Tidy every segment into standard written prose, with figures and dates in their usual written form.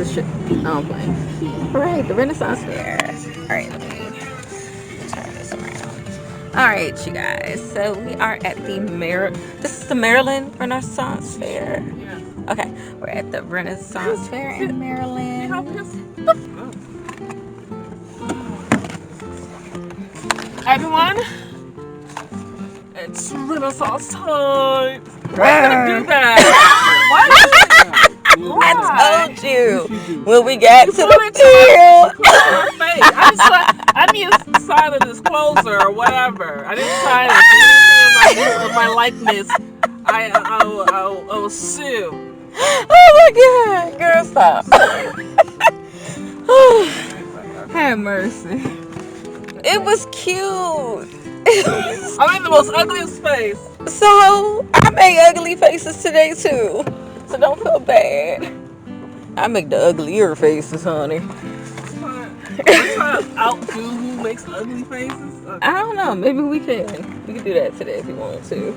of shit. No, I'm playing. Alright, the Renaissance Fair. Alright, let me turn this around. Alright, you guys. So we are at the This is the Maryland Renaissance Fair. Okay, we're at the Renaissance Fair in Maryland. Everyone, it's Renaissance time. Why are you gonna do that? I told you when we got to the field. I need to sign a disclosure or whatever. I didn't sign it. Anything of my likeness, I'll sue. Oh my god, girl, stop. Have mercy. It was cute. I made the most ugliest face. So I make ugly faces today too. So don't feel bad. I make the uglier faces, honey. We're trying to outdo who makes ugly faces. Okay. I don't know. Maybe we can. We can do that today if you want to.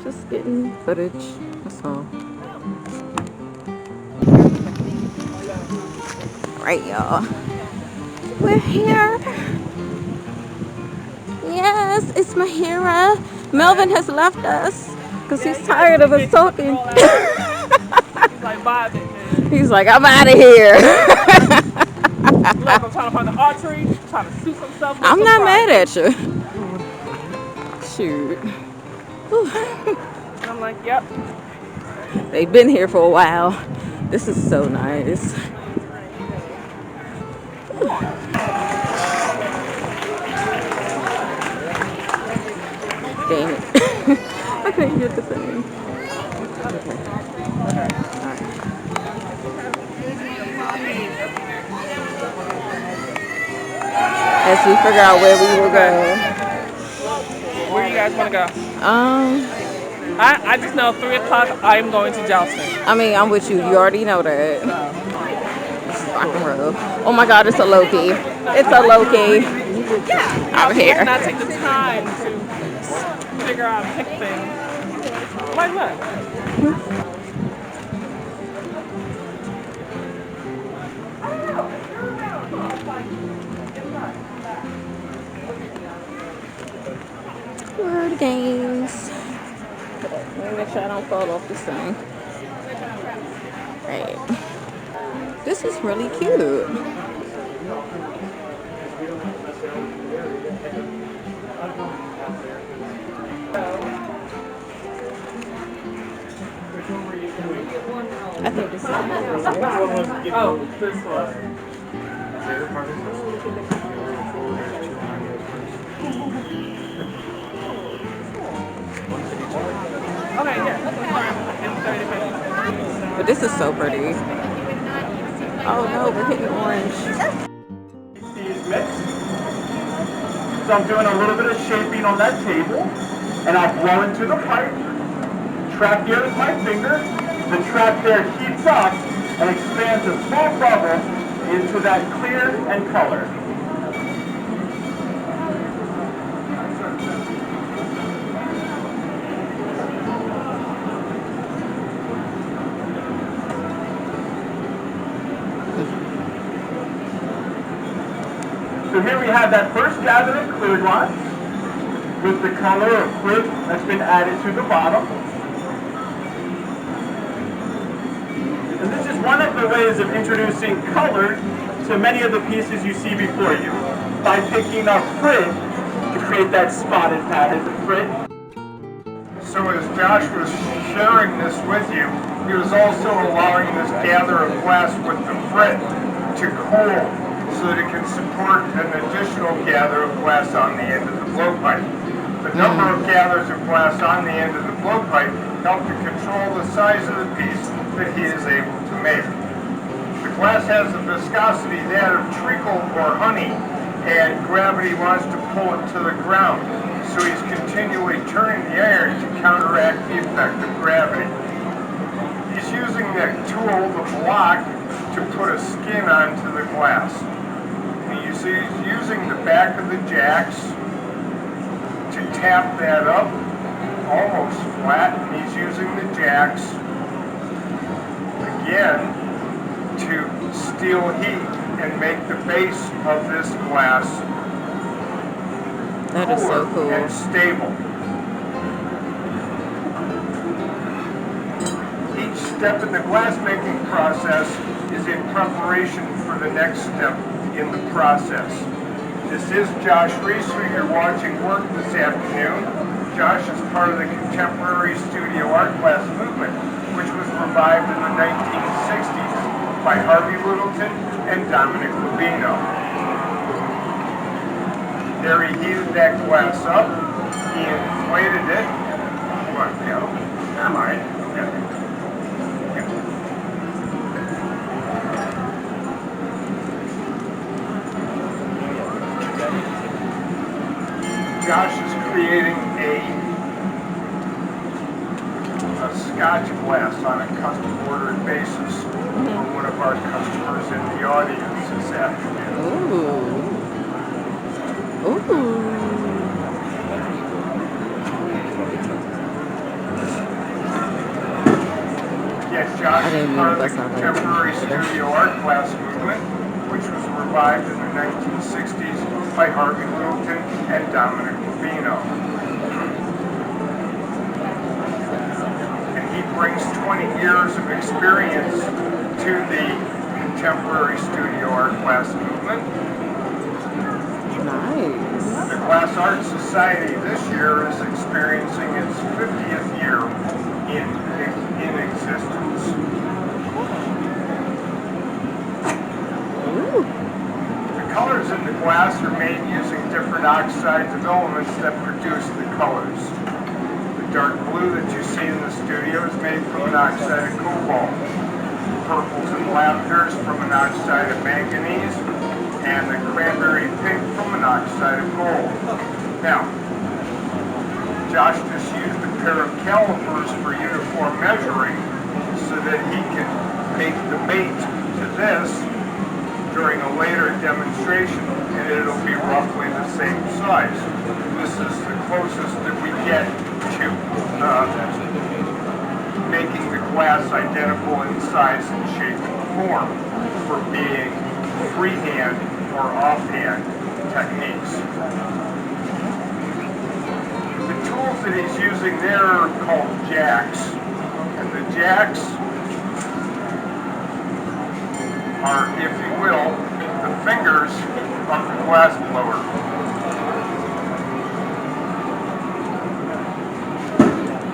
Just getting footage. That's all. Alright, y'all. We're here. Yes, it's Mahira. Melvin has left us because he's tired of us talking. He's like, bye, bitch. He's like, I'm out of here. Look, I'm trying to find the archery, trying to shoot some stuff. I'm not mad at you. Shoot. I'm like, yep. They've been here for a while. This is so nice. Dang it. I couldn't get the thing. Okay. Alright. As we figure out where we will go. Where do you guys want to go? I just know 3 o'clock I'm going to jousting. I mean, I'm with you. You already know that. This is rock and roll. Oh my god, it's a Loki. It's a Loki. Out here. Not take the time to figure out and pick things. Like what? Word games. Let me make sure I don't fall off this thing. Right. This is really cute. I think this is Oh, this one. Okay, yeah. But this is so pretty. Oh no, we're hitting orange. These mixed. So I'm doing a little bit of shaping on that table, and I'll blow into the pipe. Trap air with my finger. The trap air heats up and expands a small bubble into that clear and color. So here we have that first gather of clear glass with the color of grit that's been added to the bottom. And this is one of the ways of introducing color to many of the pieces you see before you, by picking up grit to create that spotted pattern of grit. So as Josh was sharing this with you, he was also allowing this gather of glass with the frit to cool so that it can support an additional gather of glass on the end of the blowpipe. The number of gathers of glass on the end of the blowpipe help to control the size of the piece that he is able to make. The glass has a viscosity that of treacle or honey, and gravity wants to pull it to the ground. So he's continually turning the iron to counteract the effect of gravity. He's using that tool, the block, to to put a skin onto the glass. And he's using the back of the jacks to tap that up almost flat, and he's using the jacks again to steal heat and make the base of this glass That is so cool. and stable. Each step in the glass making process is in preparation for the next step in the process. This is Josh Reese, who you're watching work this afternoon. Josh is part of the contemporary studio art glass movement, which was revived in the 1960s by Harvey Littleton and Dominic Rubino. There he heated that glass up, he inflated it. Come on, Joe. I'm all right. Okay. Josh is creating a Scotch glass on a custom ordered basis for one of our customers in the audience this afternoon. Ooh. Yes, Josh is part of the contemporary studio art glass movement, which was revived in the 1960s by Harvey Littleton and Dominic Rubino. And he brings 20 years of experience to the contemporary studio art glass movement. Nice. The Glass Art Society this year is experiencing its 50th year in existence. Ooh. The colors in the glass are made using different oxides of elements that produce the colors. The dark blue that you see in the studio is made from an oxide of cobalt. Purples and lavenders from an oxide of manganese, and the cranberry pink from an oxide of gold. Now, Josh just used a pair of calipers for uniform measuring so that he can make the mate to this during a later demonstration, and it'll be roughly the same size. This is the closest that we get to making the glass identical in size and shape and form for being freehand or offhand techniques. The tools that he's using there are called jacks, and the jacks are, if you will, the fingers of the glass blower.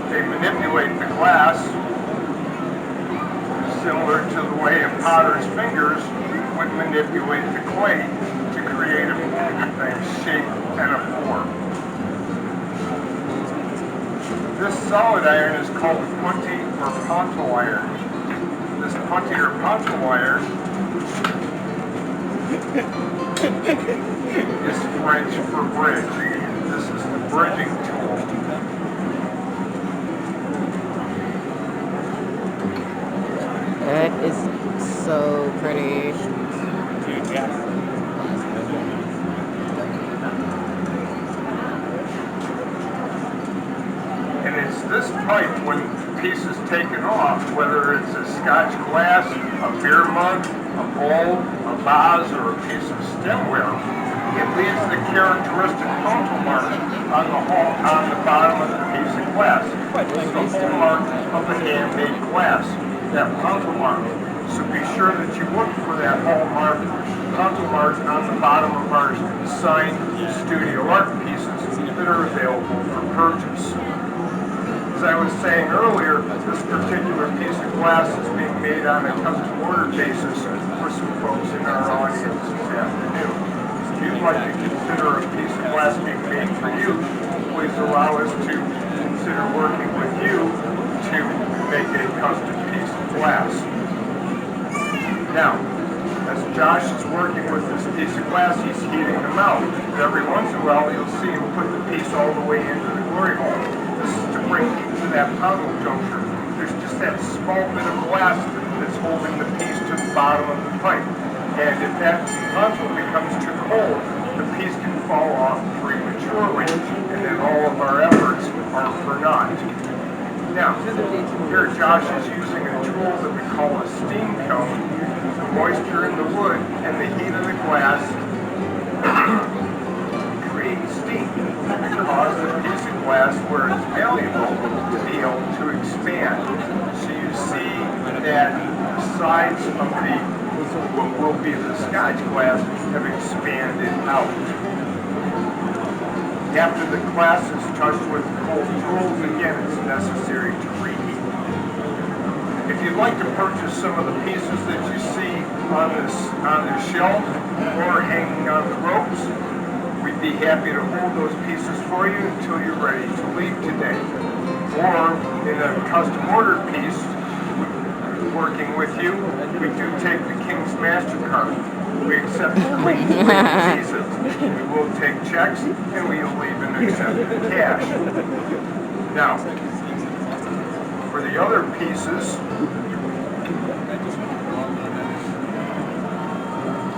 They manipulate the glass similar to the way a potter's fingers would manipulate the clay to create a shape and a form. This solid iron is called puntee or pontil iron. This puntee or pontil iron is French for bridge. This is the bridging tool. That is so pretty. And it's this pipe, when the piece is taken off, whether it's a Scotch glass, a beer mug, a bowl, a vase, or a piece of stemware, it leaves the characteristic pontil mark on the bottom of the piece of glass. It's the hallmark of the handmade glass, that pontil mark. So be sure that you look for that hallmark, pontil mark on the bottom of our signed studio art pieces that are available for purchase. As I was saying earlier, this particular piece of glass is being made on a custom order basis for some folks in our audience this afternoon. If you'd like to consider a piece of glass being made for you, please allow us to consider working with you to make a custom piece of glass. Now, as Josh is working with this piece of glass, he's heating them out. Every once in a while, you'll see him put the piece all the way into the glory hole. This is to bring heat to that pontil juncture. There's just that small bit of glass that's holding the piece to the bottom of the pipe. And if that nozzle becomes too cold, the piece can fall off prematurely, and then all of our efforts are for naught. Now, here Josh is using a tool that we call a steam cone. The moisture in the wood and the heat of the glass create steam that causes the piece of glass where it's malleable to be able to expand. So you see that the sides of what will be the Scotch glass have expanded out. After the glass is touched with cold tools, again, it's necessary to reheat. If you'd like to purchase some of the pieces that you see on the shelf or hanging on the ropes, we'd be happy to hold those pieces for you until you're ready to leave today. Or in a custom ordered piece, working with you, we do take the King's MasterCard. We accept clean pieces. We will take checks and we will even accept cash. Now, for the other pieces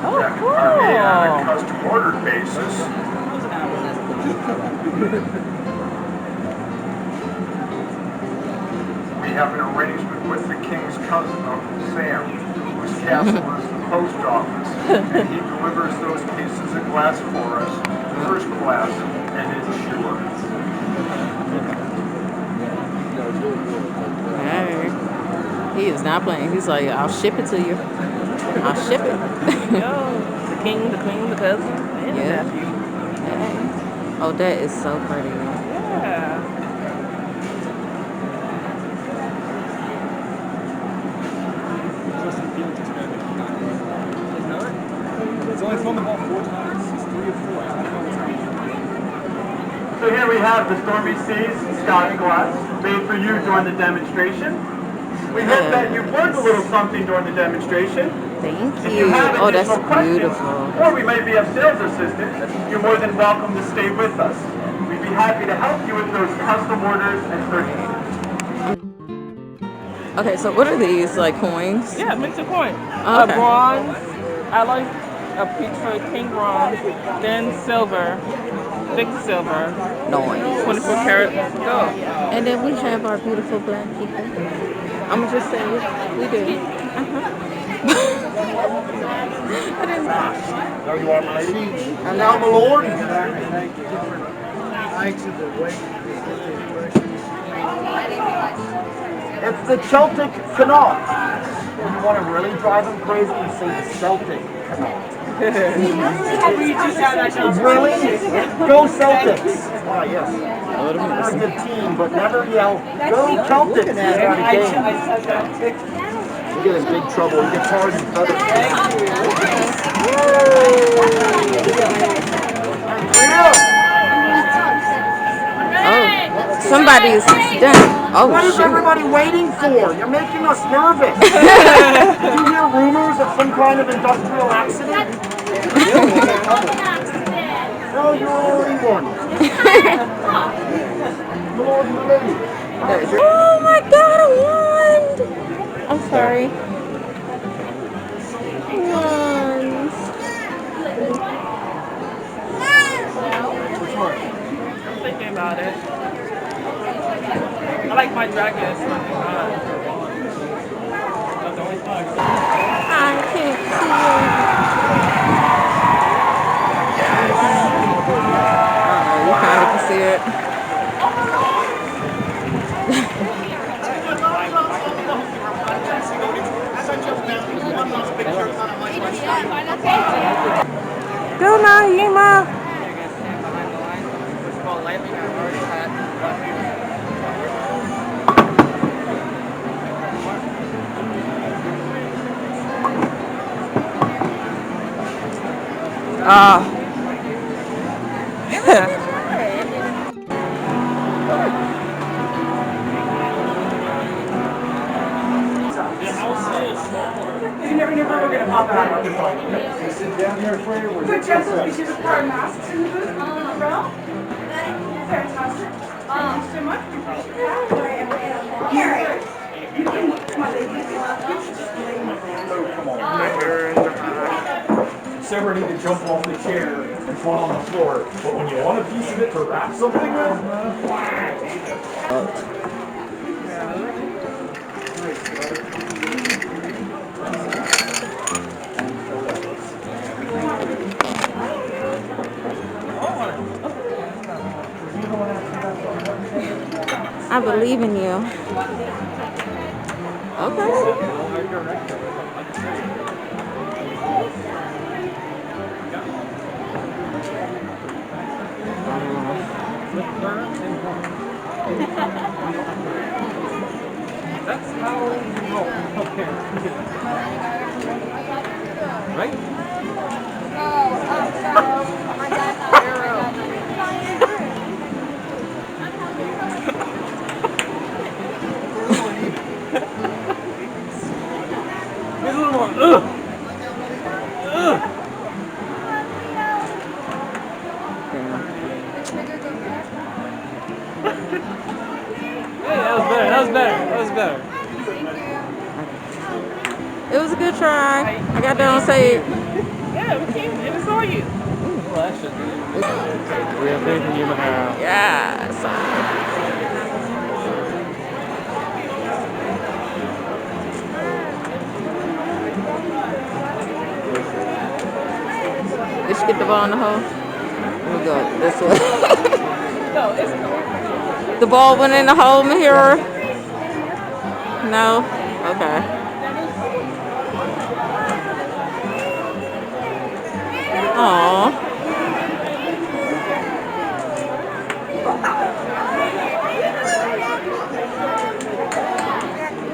that are made on a custom ordered basis, we have an arrangement with the King's cousin, Uncle Sam, whose castle is the post office, and he delivers those pieces of glass for us, first class, and insured. Hey, he is not playing. He's like, I'll ship it to you. I'll ship it. Yo, the king, the queen, the cousin, and the nephew. Hey. Oh, that is so pretty. Yeah. It's only thrown the ball 4 times. It's 3 of 4. So here we have the Stormy Seas Scotch glass made for you during the demonstration. We hope that you've learned a little something during the demonstration. Thank If you. you have Oh, that's additional questions, beautiful. or we may be a sales assistant, you're more than welcome to stay with us. We'd be happy to help you with those custom orders and purchases. Okay, so what are these, like coins? Yeah, mix a coin. Okay. Bronze. I like a piece for king bronze. Then silver. Thick silver. Noise. 24 karat gold. And then we have our beautiful black people. I'm gonna just say it. We do. I didn't. There you are, my lady. And now, my lord. It's the Celtic Canal. If you want to really drive them crazy, you say the Celtic Canal. Really? Go Celtics! Ah, yes. They're a good team, but never yell, go Celtics! Out of game. You get in big trouble. He gets hard and feathers. Oh, somebody's done. Oh, What is shoot. everybody waiting for? You're making us nervous. Did you hear rumors of some kind of industrial accident? No, you're already one. Lord and lady. Oh my God, a wand! I'm sorry. Wands. I'm thinking about it. I like my dragon. It's not the only thing. I can't see it. You kind of can see it. Go, Naima. You never knew we were going to pop out. Sit down here for you. Good, Jessica. We should have our masks in the booth. Fantastic. Thank you so much. Here. You can, come on, ladies. Oh, come on. ever need to jump off the chair and fall on the floor. But when you want a piece of it to wrap something with, I believe in you. Okay. that's how you roll. Okay. Right? Here's a little more. Hey, that was better. That was better. That was better. It was a good try. I got down and say, Yeah, we came and we saw you. Well, that should be. We have faith in you, Mahara. yes. Did she get the ball in the hole? Let me go this way. No, it's The ball went in the hole, Mahira? No? Okay. Aww.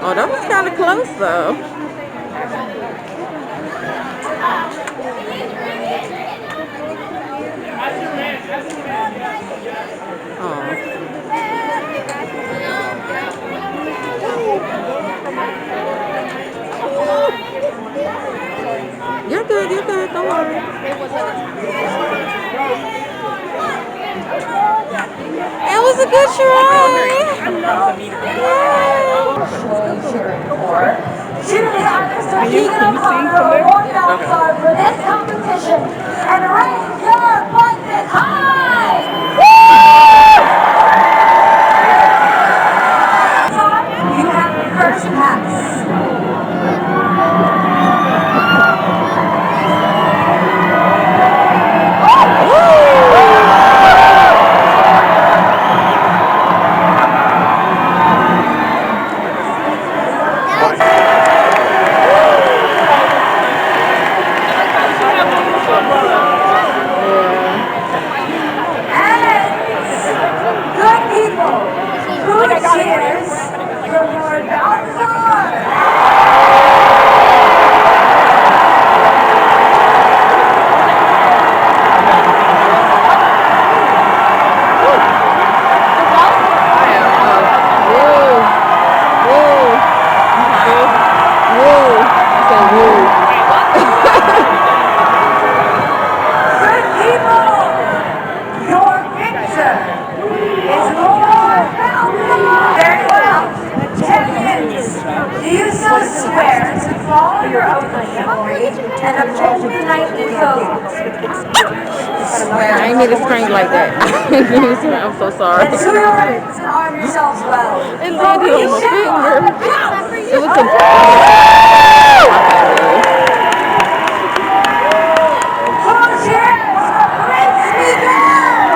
Oh, that was kind of close, though. You're good, you're good. Don't worry. It was a good try. Cheerleaders are Keegan O'Connor organizer for this competition and raise your voices high! Woo! You have the first pass. Good people, who cheers for Lord Balthazar? Good people, your picture is Lord Balthazar. Very well. Champions, do you so swear to follow your oath of chivalry and uphold the knightly code? I ain't need to scream like that. I'm so sorry. Then to your rights and arm yourselves well. It landed on my finger. It was a. Who cheers for Prince Miguel?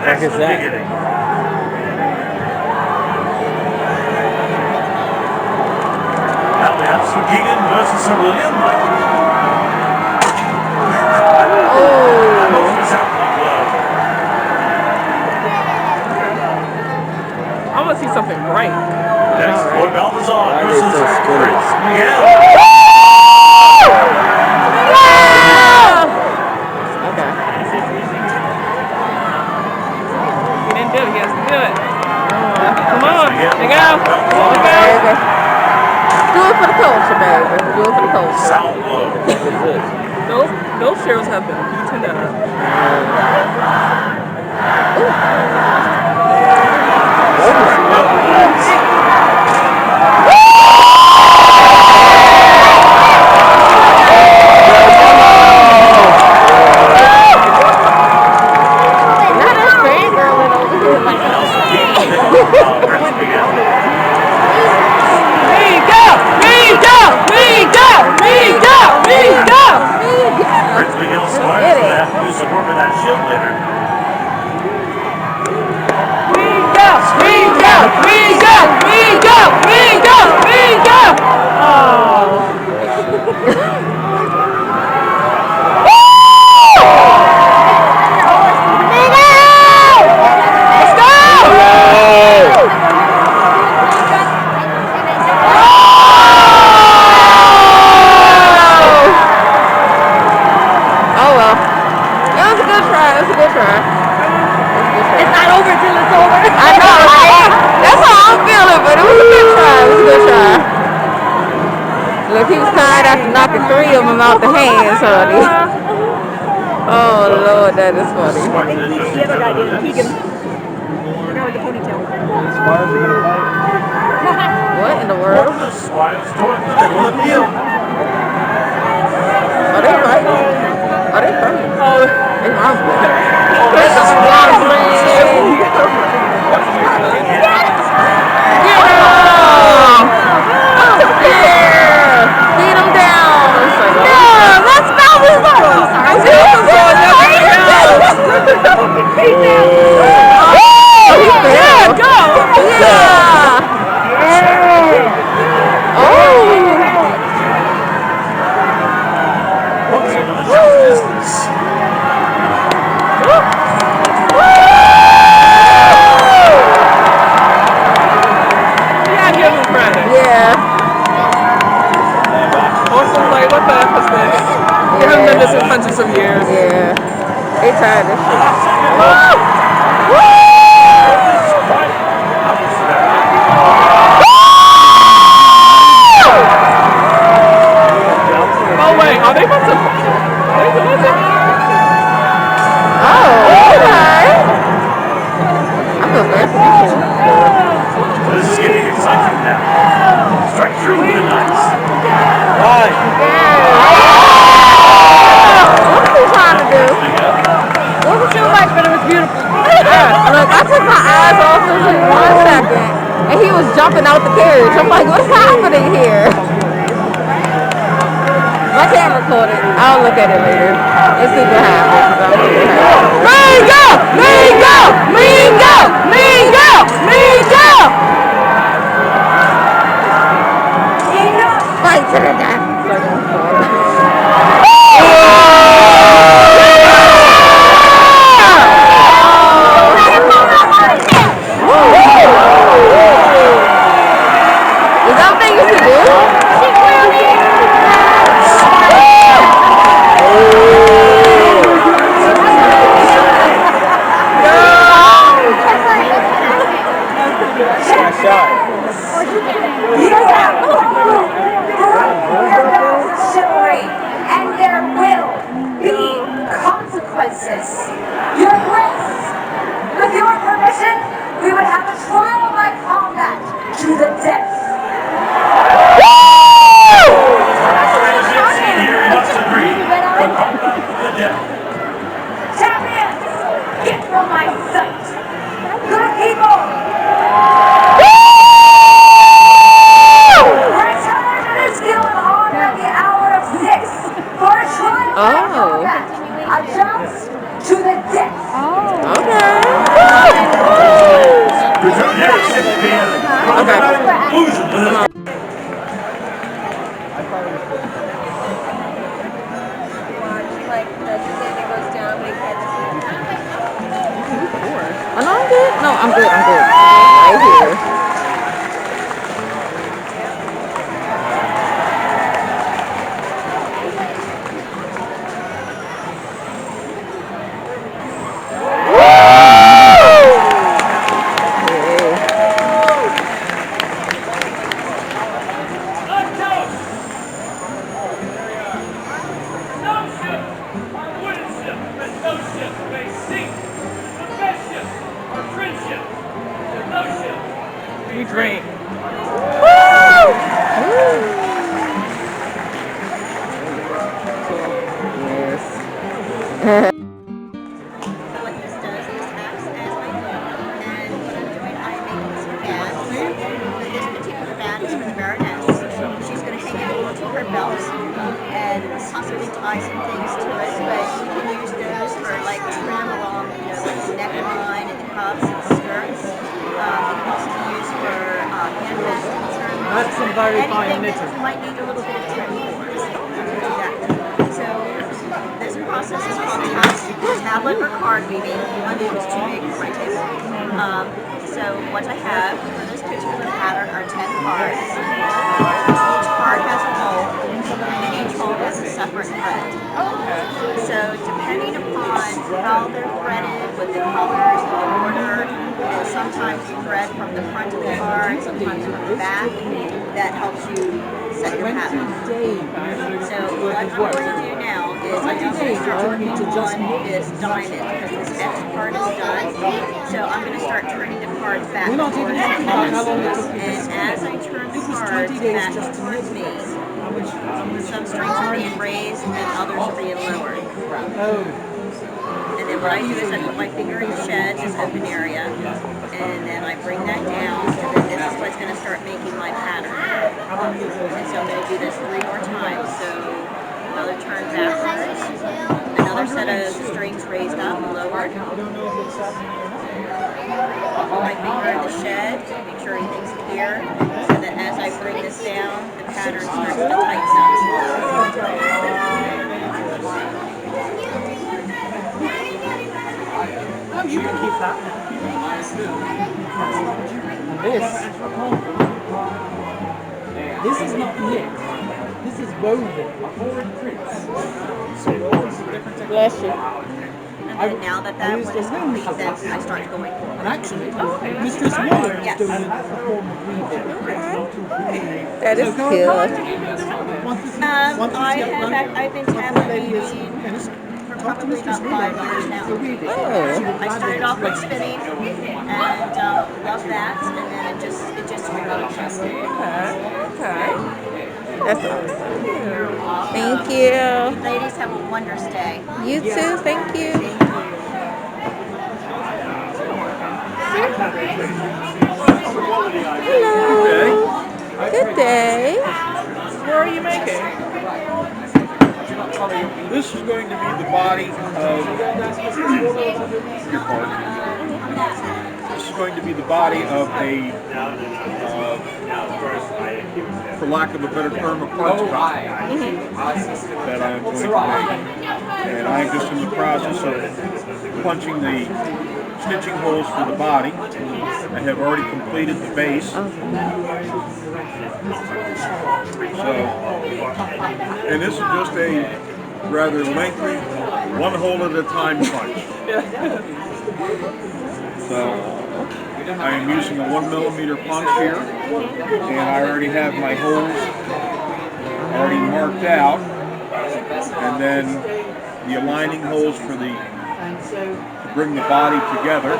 Heck is that? Now we have Sir Keegan versus Sir William. I want to see something bright. Next, Lord Balthazar Why are they versus so skinny? Prince Miguel. Okay. He didn't do it. He has to do it. Come Prince on. Miguel. There you go. Balthazar. There you go. Baby. Do it for the culture, baby. Do it for the culture. Sound blow. Look at this. Those shares have been beaten up. Not us fangirling over here like Prince Miguel. Me go! Prince Miguel squires for that new support for that shield later. Oh well. It was a good try. It was a good try. It's not over till it's over. I know, right? That's how I'm feeling, but it was a good try. It was a good try. Look, he was tired after knocking 3 of them out the hands, honey. Oh Lord, that is funny. Quite an interesting The other guy did. tournament. He can. The guy with the ponytail. Squires are gonna fight. What in the world? The squires toward the middle of the field. Are they fighting? Are they fighting? They rumbling. This is Rumbling. Yeah! Beat them down! It's like, yeah, let's bounce this up! Oh, he fell! Go! Yeah! Yeah, give him credit. Yeah. Horses like, what the F is this? They haven't done this in hundreds of years. Yeah. They tired of this shit. Oh wait, are they about to? Oh, okay. I feel bad for this shit. This is getting exciting now. Strike through with the knights. Why? What was he trying to do? It wasn't too much, but it was beautiful. Look, I took my eyes off him for 1 second, and he was jumping out the carriage. I'm like, what's happening here? My camera caught it. I'll look at it later. Let's see what happens. Fight to the death. Is that what they used to do? Chivalry, and there will be consequences. Your Grace, with your permission, we would have a trial by combat to the death. Here we must agree. The combat to the death. Champions, get from my sight. Good people. Return to the skill and honor at the hour of 6 for a trial by combat. A joust to the death. Okay. Return here at 6 p.m. for the conclusion to this. Oh, no, I'm good. No, I'm good. Right here. Great. Yes. What this does, this acts as my glue, and what I'm doing, I'm making some bands. This particular band is for the Baroness. She's going to hang it onto her belt and possibly tie some things to it, but you can use those for like trim along, you know, like the neckline and the cuffs and the skirts. It can also be used for handbags concerns. That's some very fine Anything knitting. that you might need a little bit of trim for. You can do that. So this process is called tablet or card weaving. One is too big for my table. So what I have for this particular pattern are 10 cards. Each card has a hole, and each hole has a separate thread. So depending upon how they're threaded, with the colors, the order, and sometimes you thread from the front of the card, sometimes from the back, that helps you set your pattern. So what I'm going to do now is I'm going to start working on this diamond because this next part is done. So I'm going to start turning the cards back and forth. And as I turn the cards back towards me, some strings are being raised and others are being lowered. And then what I do is I put my finger in the shed, this open area, and then I bring that down, and then this is what's going to start making my pattern. And so I'm going to do this 3 more times. So another turn backwards, another set of strings raised up and lowered. Put my finger in the shed, make sure everything's clear, so that as I bring this down, the pattern starts to tighten up. You can keep that. This is not knit. This is woven. Bless you. And then now that that one is complete, then I start going forward. And actually, Mistress Waller is Yes. doing a form of weaving. That is cool. I've been tablet weaving for probably about 5 years now. Oh. I started off with spinning and love that, and then it just grew. Okay. That's awesome. Thank you. Ladies, have a wondrous day. You too. Thank you. Hello. Good day. Where are you making? This is going to be the body of your part. This is going to be the body of a, for lack of a better term, a parts cup that I am going to make. And I am just in the process of punching the stitching holes for the body. I have already completed the base. So, and this is just a rather lengthy, one hole at a time punch. So, I am using a 1mm punch here, and I already have my holes already marked out, and then the aligning holes for the to bring the body together.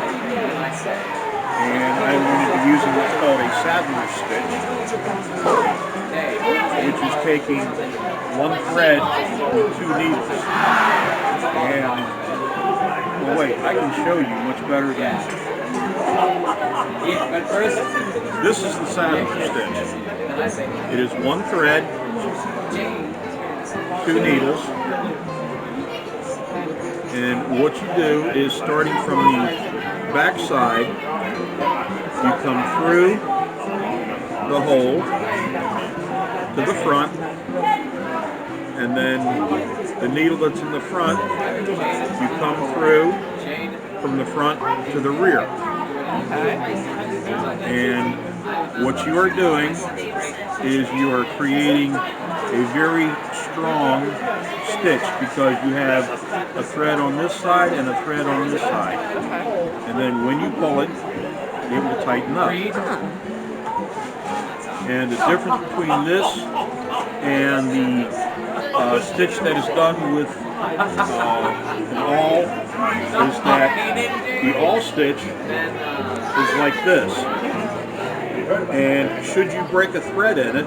And I'm going to be using what's called a Saturn Stitch, which is taking one thread with 2 needles. And, well wait, I can show you much better than this is the Saturn Stitch. It is 1 thread, 2 needles. And what you do is, starting from the back side, you come through the hole to the front, and then the needle that's in the front, you come through from the front to the rear. And what you are doing is you are creating a very strong stitch, because you have a thread on this side and a thread on this side. And then when you pull it, it will tighten up. And the difference between this and the stitch that is done with an awl is that the awl stitch is like this. And should you break a thread in it,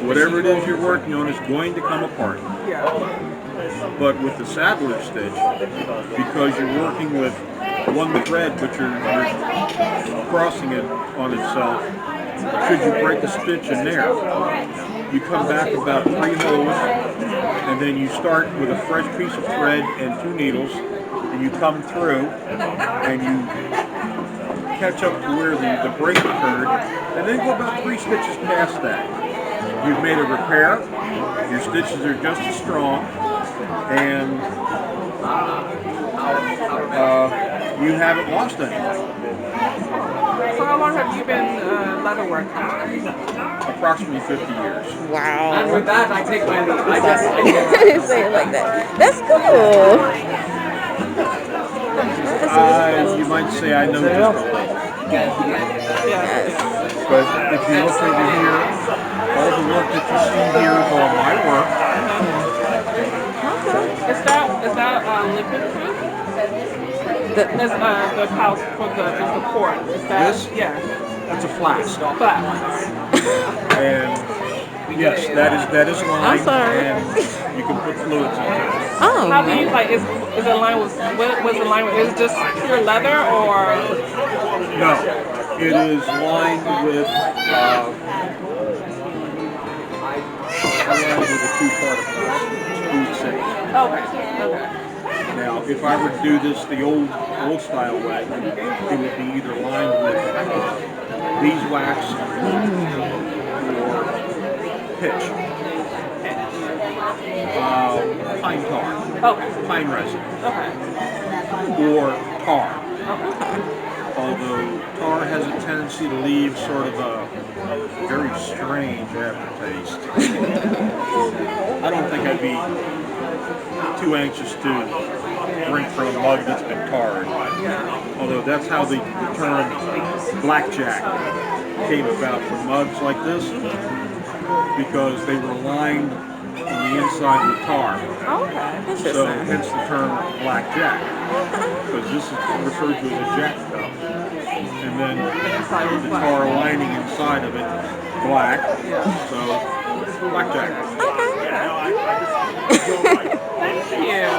whatever it is you're working on is going to come apart. But with the Sattler stitch, because you're working with one thread but you're crossing it on itself, should you break a stitch in there, you come back about 3 holes, and then you start with a fresh piece of thread and 2 needles, and you come through and you catch up to where the break occurred, and then go about 3 stitches past that. You've made a repair, your stitches are just as strong, and you haven't lost anything. So how long have you been leatherworking? Approximately 50 years. Wow. And with that, I take my leave. I just Say it like that. That's cool. You might say I know just a little. Yes. But if you look over here, all the work that you see here is all my work. Is that liquid proof? The pouch for the port. Is that This? Yeah. That's a flask. Flat. And yes, that is lime. I'm sorry. And you can put fluids into it. Oh. How do you is it lined with what's it lined with? Is it just pure leather or? No, it is lined with a 2-part plastic. It's food safe. Okay. Now, if I were to do this the old style way, it would be either lined with beeswax or pitch, pine tar, pine resin, or tar. Although tar has a tendency to leave sort of a very strange aftertaste. I don't think I'd be too anxious to drink from a mug that's been tarred. Although that's how the term blackjack came about for mugs like this, because they were lined on the inside with tar. So hence the term blackjack, because this is referred to as a jack cup. And then the tar lining inside of it, black, so blackjack.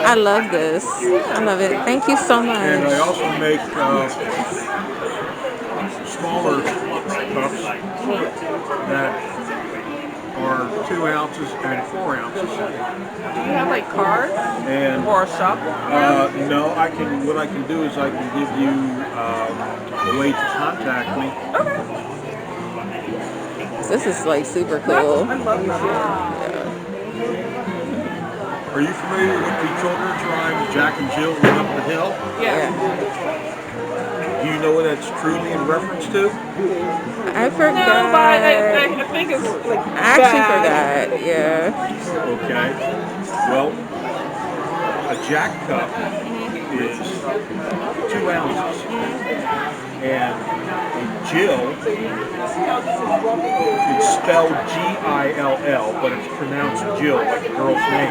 I love this. I love it. Thank you so much. And I also make smaller cups that are 2 ounces and 4 ounces. Do you have like cards or a shop? No, what I can do is I can give you a way to contact me. This is like super cool. I love that. Are you familiar with the children's rhyme, Jack and Jill Run Up the Hill? Yeah. Do you know what that's truly in reference to? I forgot. No, but I think it's like I actually forgot. Yeah. Okay. Well, a jack cup is 2 ounces. And Jill, it's spelled G-I-L-L, but it's pronounced Jill, like the girl's name,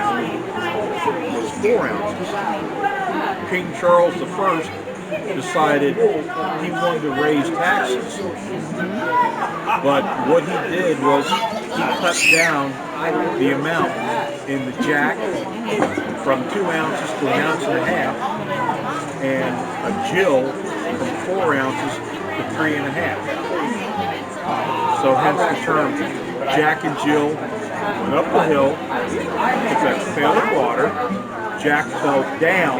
was 4 ounces. King Charles I decided he wanted to raise taxes. But what he did was he cut down the amount in the jack from 2 ounces to 1.5 ounces, and a Jill from 4 ounces to 3.5. So hence the term Jack and Jill went up the hill, took that pail of water, Jack fell down,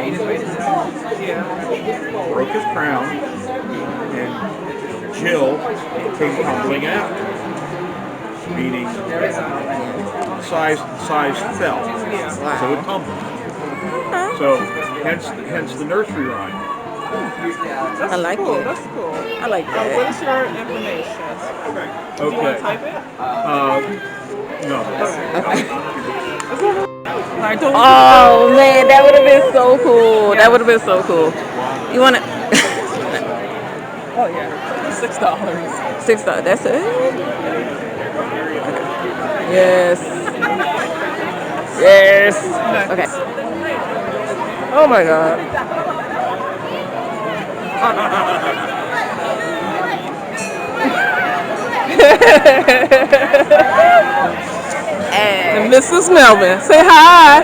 broke his crown, and Jill came tumbling after, meaning size fell, so it tumbled. So hence the nursery rhyme. I like it. That's cool. I like What that. is your information? Do you want to Okay. type it? No. I don't. Oh man, that would have been so cool. That would have been so cool. You want to? Oh yeah. $6. $6. That's it. Yes. Yes. Okay. Oh my god. And Hey. Mrs. Melvin, say hi.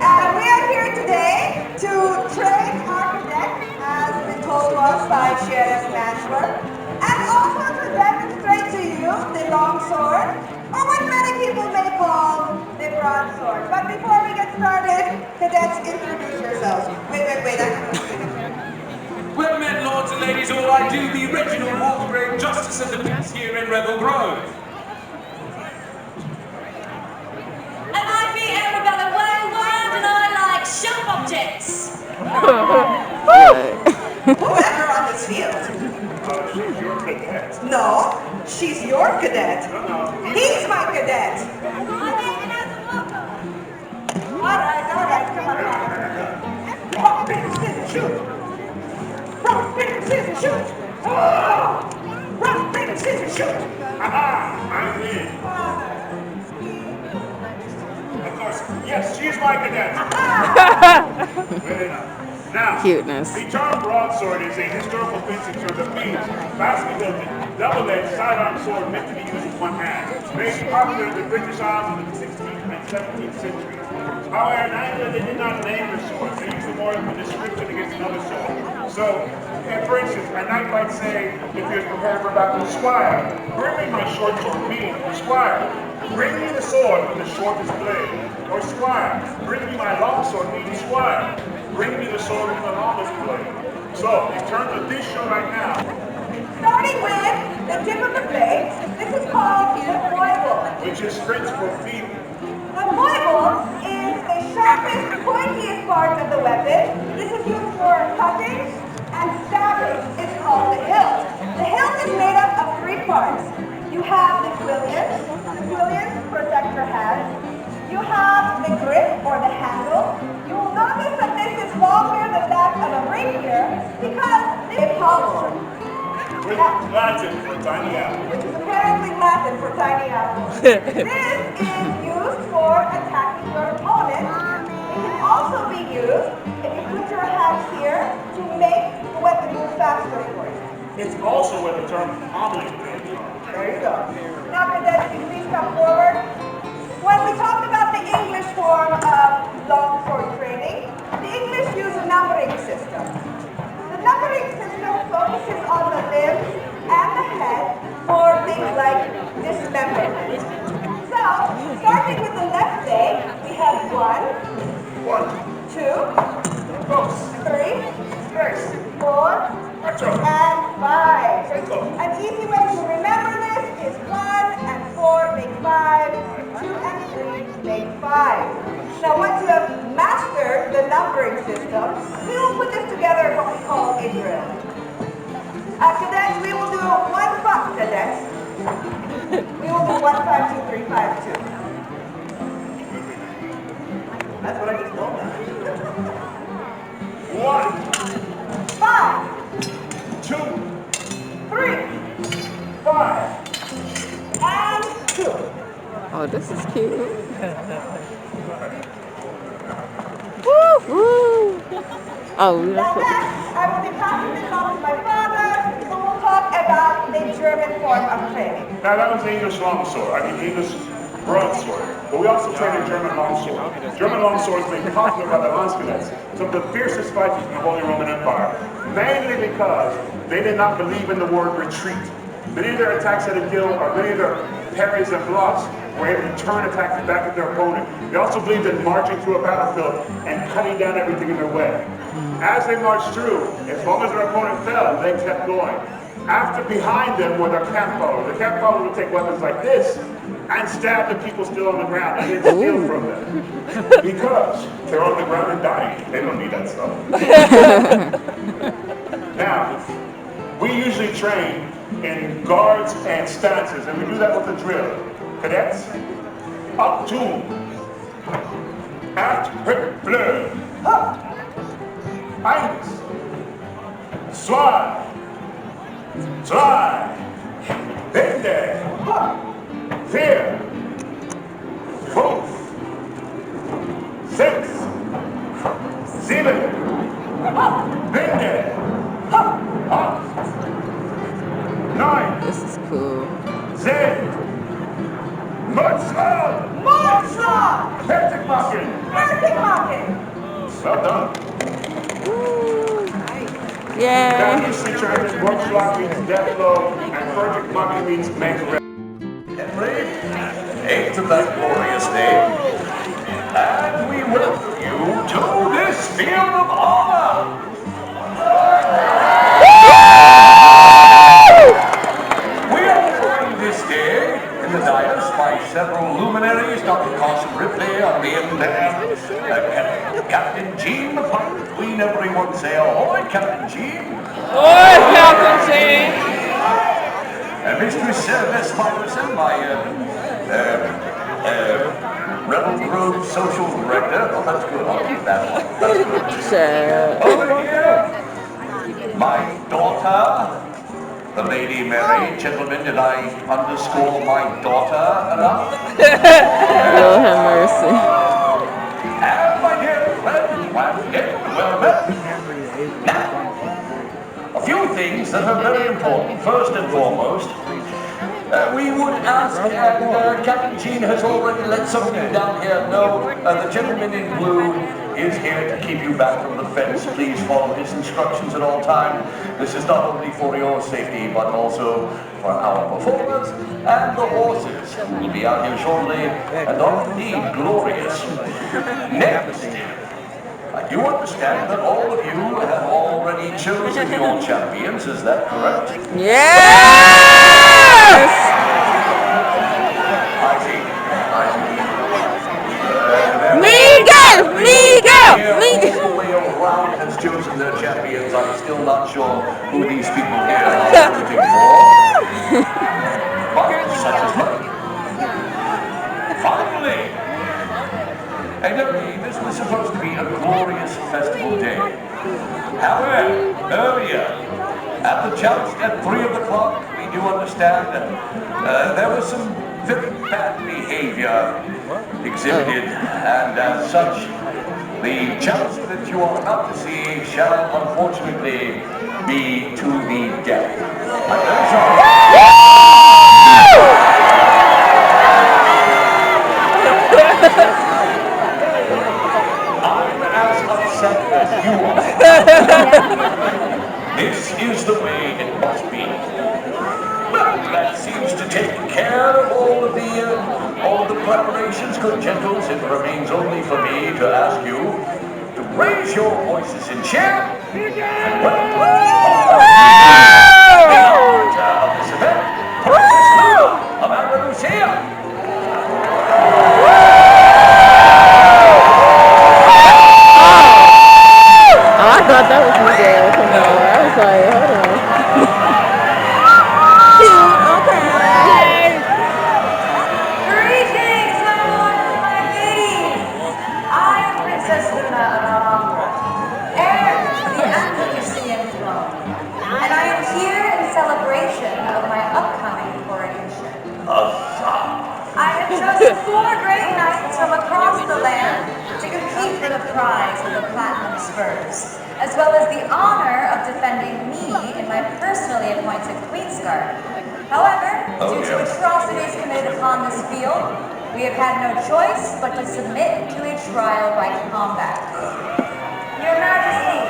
And we are here today to train our cadets, as been told to us by Sheriff Nashler, and also to demonstrate to you the long sword, or what many people may call the broadsword. But before we get started, cadets, introduce yourselves. Wait. Well met, lords and ladies, all I do be Reginald Walgrave, Justice of the Peace here in Rebel Grove. And I be Arabella Wayward, and I like sharp objects. Whoever on this field. She's your cadet. No, she's your cadet. He's my cadet. All right, come on. Rock, paper, scissors, shoot. Rock, paper, scissors, shoot. Oh! Rock, paper, scissors, shoot. Aha! I'm in. Of course, yes, she's my cadet. Good enough. Now, Cuteness. the term broadsword is a historical fencing term that means fastly built, double-edged, sidearm sword meant to be used with one hand. Made popular in the British Isles in the 16th and 17th centuries. However, in England, they did not name the swords. They used them more of a description against another sword. So, for instance, a knight might say, if he was prepared for battle, Squire, bring me my short sword, meaning, Squire, bring me the sword with the shortest blade. Or Squire, bring me my long sword, meaning Squire, bring me the sword with the longest blade. So, in terms of this show right now, Starting with the tip of the blade, this is called the foible. which is French for feet. The foible is the sharpest, pointiest part of the weapon. This is used for cutting and stabbing. It's called the hilt. The hilt is made up of three parts. You have the quillions. The quillions protect your hand. You have the grip or the handle. You will notice that this is longer than that of a rapier because it's hollow. With Latin for tiny apple. Which is apparently Latin for tiny apple. This is used for attacking your opponent. It can also be used if you put your hands here to make the weapon move faster for you. It's also where the term homily came from. There you go. Now, cadets, can you please come forward? When we talk about the English form of long sword training, the English use a numbering system. The numbering system focuses on the limbs and the head for things like dismemberment. So, starting with the left leg, we have 1, 2, 3, 4, and 5. An easy way to remember this is 1 and 4 make 5, 2 and 3 make 5. Now once you have mastered the numbering system, we will put this together in what we call a drill. Cadets, we will do 1 buck, cadets. We will do 1, 5, 2, 3, 5, 2. That's what I just told them. 1, 5, 2, 3, 5. and 2. Oh, this is cute. Woo! Oh, Now next, I will be passing this on to my father, who will talk about the German form of training. Now that was English longsword, English broadsword. But we also train a German longsword. German longswords made popular by the Landscadets, some of the fiercest fighters in the Holy Roman Empire. Mainly because they did not believe in the word retreat. Many of their attacks had a kill, or many of their parries and blocks were able to turn attacks back at their opponent. They also believed in marching through a battlefield and cutting down everything in their way. As they marched through, as long as their opponent fell, they kept going. After behind them were their camp followers. The camp followers would take weapons like this and stab the people still on the ground and then steal from them. Because they're on the ground and dying. They don't need that stuff. Now, we usually train in guards and stances, and we do that with a drill. Cadets, up to, at, hip, bleu, eins, zwei, drei, Wende, 4, 5, 6, 7, Wende, 8, 9, This is cool. 10, Mutzler, Monster! Fertig machen. Perfect market! Well done. Yay. Saturn Stitch means workshop means death blow, and Project Bucket means make ready. Ain't that glorious day? And we welcome you to this field of honor. We are joined this day in the dais by several luminaries, Dr. Carson Ripley on the end there, Captain Jean, the pirate queen, everyone say ahoy, Captain Jean. Oi, Captain Jean. And Mistress Miss Myerson, my Rebel Grove Social Director. Oh, that's good. I'll keep that one. That's good. Sure. Over here, my daughter, the Lady Mary. Gentlemen, did I underscore my daughter enough? Lord have mercy. And my dear friend, well met. Now, a few things that are very important. First and foremost, we would ask, and Captain Jean has already let some of you down here know, the gentleman in blue is here to keep you back from the fence. Please follow his instructions at all times. This is not only for your safety, but also for our performers and the horses. We'll be out here shortly, and are indeed glorious. Next, I do understand that all of you have already chosen your champions, is that correct? Yes! I see. Me All the way around has chosen their champions. I'm still not sure who these people here are rooting for. But such is life. Finally! Evidently, this was supposed to be a glorious festival day. However, earlier, at the joust at 3 o'clock, we do understand that there was some very bad behavior exhibited, and as such, the joust that you are about to see shall unfortunately be to the death. I'm very sorry. I'm as upset as you are. This is the way it must be. Well, that seems to take care of all of the preparations, good gentles. It remains only for me to ask you to raise your voices in cheer and welcome the orator of this event, Princess Luna of Andalusia. Oh, I thought that was Miguel. Come on. I was like, hold on. Greetings, my lords and my ladies! I am Princess Luna of Alhambra, heir to the Andalusian throne, and I am here in celebration of my upcoming coronation. I have chosen 4 great knights from across the land to compete for the prize of the Platinum Spurs, as well as the honor of defending me in my personally appointed Queen's Guard. However, due to atrocities committed upon this field, we have had no choice but to submit to a trial by combat. Your Majesty,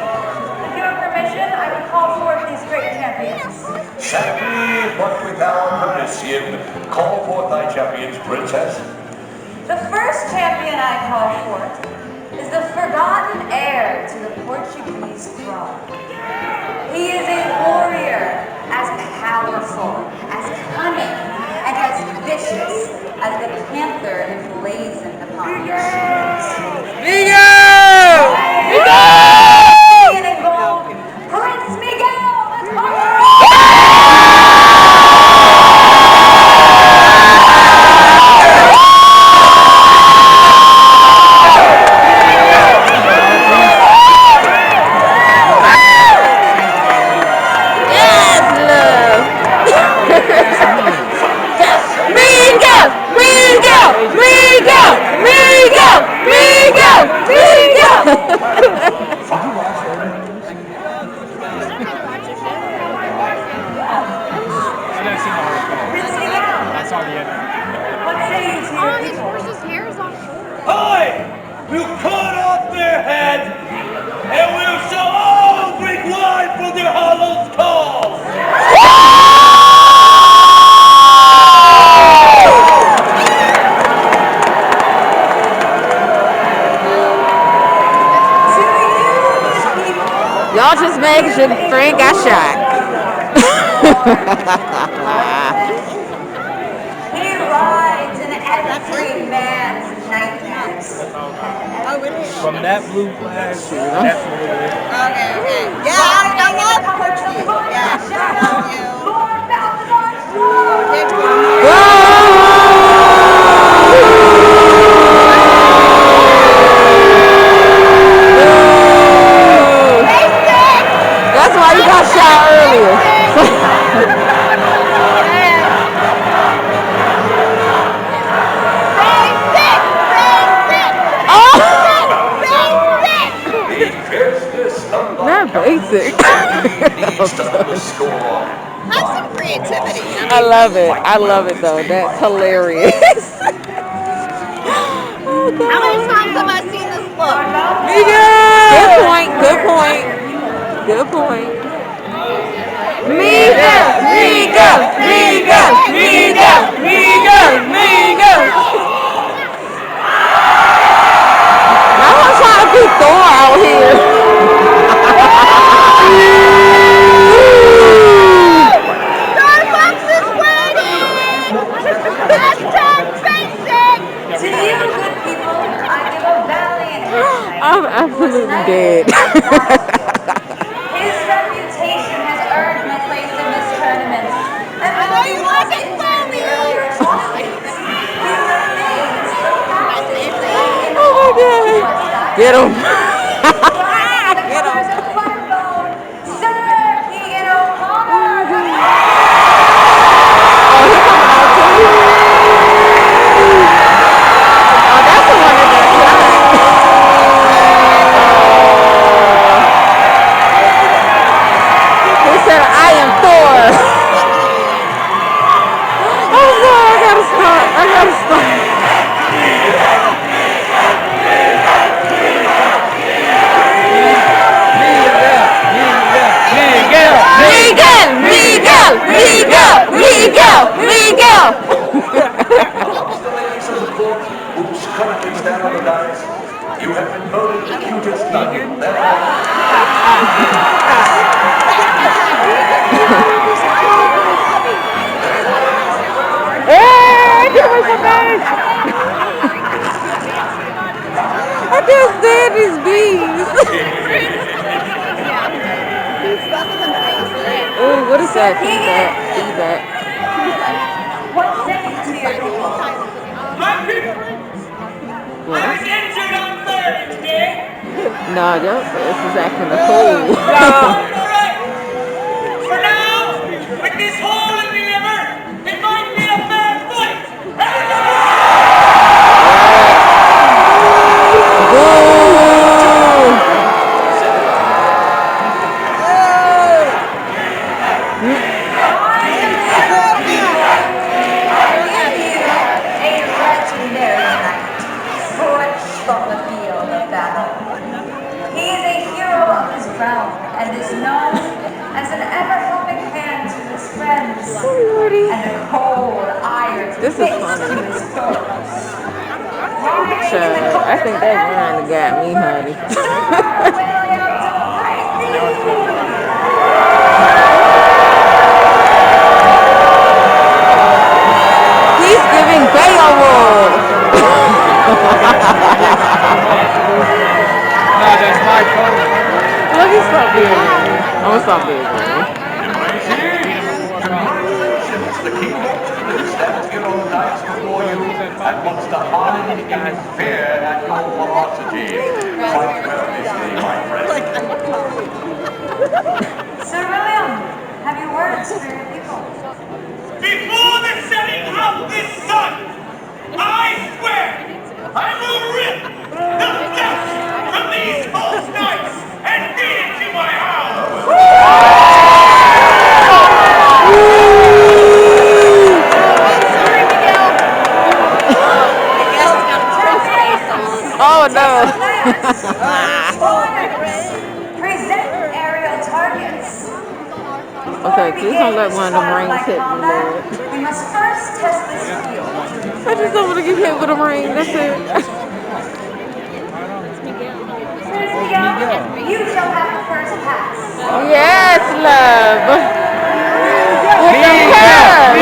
with your permission, I will call forth these great champions. Sadly, but with our permission, call forth thy champions, Princess. The first champion I call forth is the forgotten heir to the Portuguese throne. He is a warrior as powerful, as cunning, and as vicious as the panther emblazoned upon his shoes. Miguel! In gold, Prince Miguel! Miguel! Y'all just mad because your friend got shot. He rides in every man's nightmares. Oh, really? From that blue flag, definitely. Okay. Yeah, I love Coach. Yeah, I love you. Lord Balthazar's Lord! Next one. That's why you got shot earlier. Not basic. Needs to underscore. Have some creativity. I love it. I love it though. That's hilarious. Oh How many God. times have I seen this look? Good point. Good point. Good point. Miga, Miga, Miga, Miga, Miga, Miga. Now I'm trying to be Thor out here. Starbucks is waiting! Hashtag basic! To you, good people, I give a valiant head I'm absolutely dead. His reputation has earned my place in this tournament. And I know though he you was looking injured for in the me! earlier atrocities, he remains capacity in Oh my all God. West Get him. Riding the Get him. colors of Funbone, Sir Keegan O'Connor! Oh, he coming out too. Oh, that's the one that got shot. He said, I am Thor. I'm sorry, I gotta stop. I gotta stop. Miguel, Miguel, Miguel, Miguel, Miguel. Amongst the ladies of the court who currently stand on the dais, you have been voted the cutest nugget Hey, give me some bees. I can't stand these bees. Oh, what is that? Feedback. Feedback. What say you to your people? My people, I What? was injured unfairly today. No, your ass is acting a fool. Alright. For now, with this hole in the liver, it might be a fair fight. Boo! A legendary knight, fresh from the field of battle. He is a hero of his realm and is known as an ever-helping hand to his friends and a cold iron This is fist funny. to his foes. Child, I think that wine got me, honey. He's giving Beowulf. Nah, that's my phone. Let me stop being mean. I'm gonna stop being mean. Congratulations, the King of Ultimate stands here on the dais before you and wants to hide in fear at your ferocity. Quite well they say, my friend. Sir William, have you words for your people? Before the setting of this sun, I swear I will rip the flesh from these false knights and feed it to my house. Oh no. Present aerial targets. Okay, please don't let one of them rings hit me, Lord. We must first test this field. I just don't want to get hit with a ring. That's it. Miguel, you shall have the first Yes, love. With the pearls.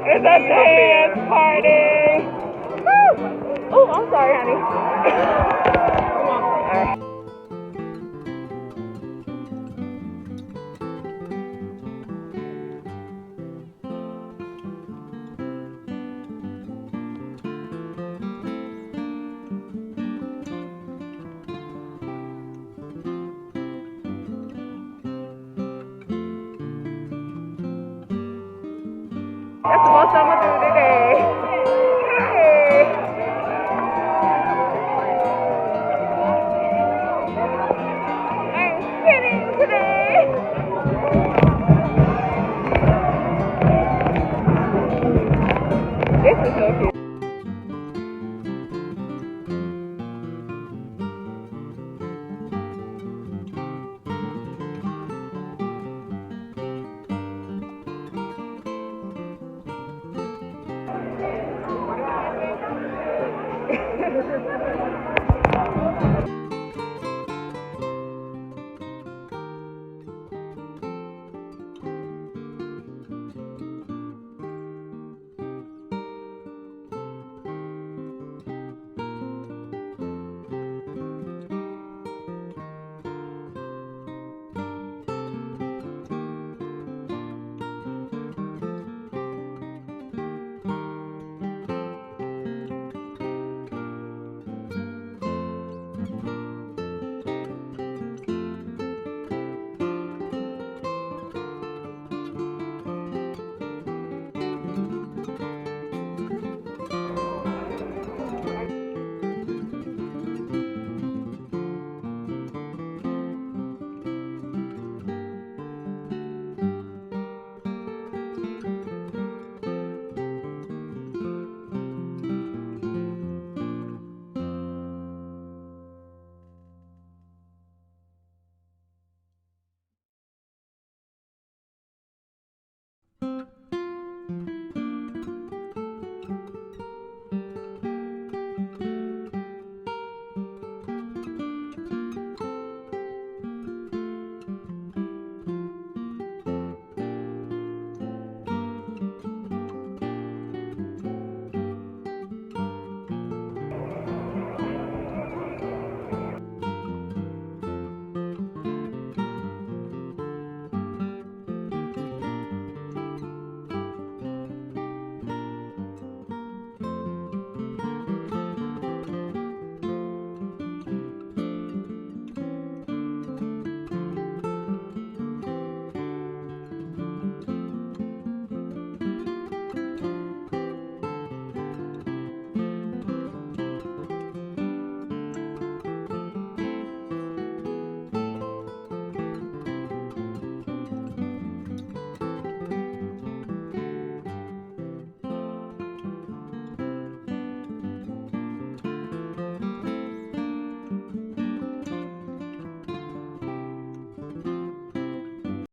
It's a dance party! Oh, I'm sorry, honey. That's the most I'm gonna do today. Hey. I'm spinning today. This is so cute.